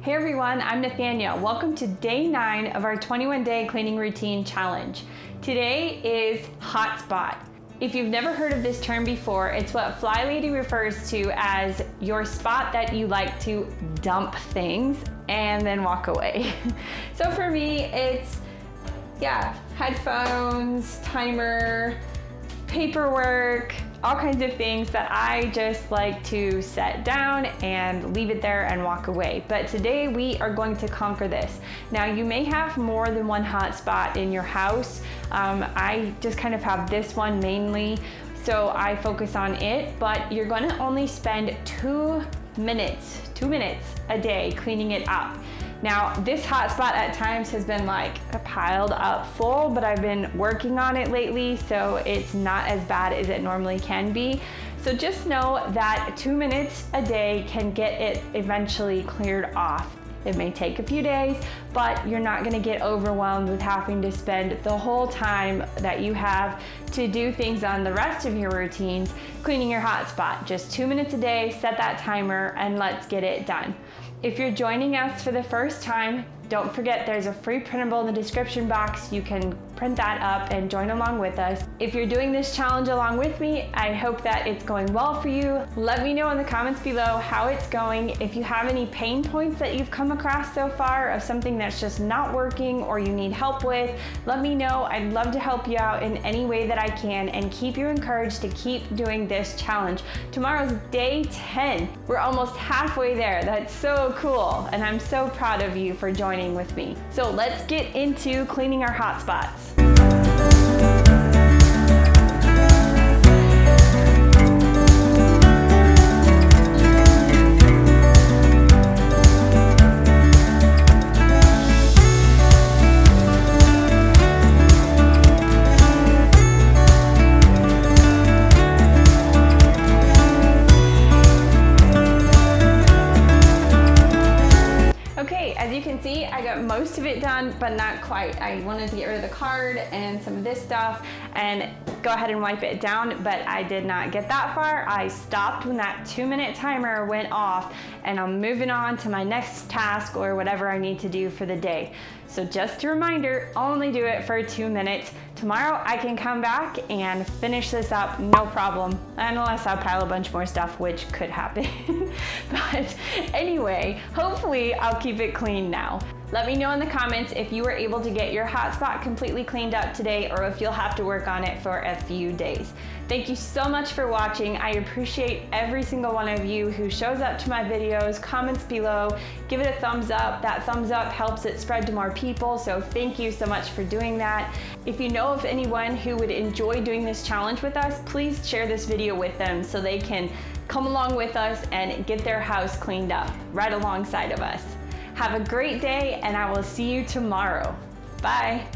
Hey everyone, I'm Nathaniel. Welcome to day 9 of our 21-day cleaning routine challenge. Today is hot spot. If you've never heard of this term before, it's what Flylady refers to as your spot that you like to dump things and then walk away. So for me, it's headphones, timer, paperwork, all kinds of things that I just like to set down and leave it there and walk away. But today we are going to conquer this. Now you may have more than one hot spot in your house. I just kind of have this one mainly, so I focus on it, but you're gonna only spend 2 minutes a day cleaning it up. Now, this hotspot at times has been like piled up full, but I've been working on it lately, so it's not as bad as it normally can be. So just know that 2 minutes a day can get it eventually cleared off. It may take a few days, but you're not gonna get overwhelmed with having to spend the whole time that you have to do things on the rest of your routines cleaning your hotspot. Just 2 minutes a day, set that timer, and let's get it done. If you're joining us for the first time, don't forget there's a free printable in the description box. You can print that up and join along with us. If you're doing this challenge along with me, I hope that it's going well for you. Let me know in the comments below how it's going. If you have any pain points that you've come across so far of something that's just not working or you need help with, let me know. I'd love to help you out in any way that I can and keep you encouraged to keep doing this challenge. Tomorrow's day 10. We're almost halfway there. That's so cool. And I'm so proud of you for joining with me. So let's get into cleaning our hotspots. As you can see, I got most of it done, but not quite. I wanted to get rid of the card and some of this stuff and go ahead and wipe it down, but I did not get that far. I stopped when that 2-minute timer went off, and I'm moving on to my next task or whatever I need to do for the day. So just a reminder, only do it for 2 minutes. Tomorrow I can come back and finish this up, no problem, unless I pile a bunch more stuff, which could happen. But anyway, hopefully I'll keep it clean now. Let me know in the comments if you were able to get your hotspot completely cleaned up today or if you'll have to work on it for a few days. Thank you so much for watching. I appreciate every single one of you who shows up to my videos, comments below, give it a thumbs up. That thumbs up helps it spread to more people, so thank you so much for doing that. If you know of anyone who would enjoy doing this challenge with us, please share this video with them so they can come along with us and get their house cleaned up right alongside of us. Have a great day, and I will see you tomorrow. Bye.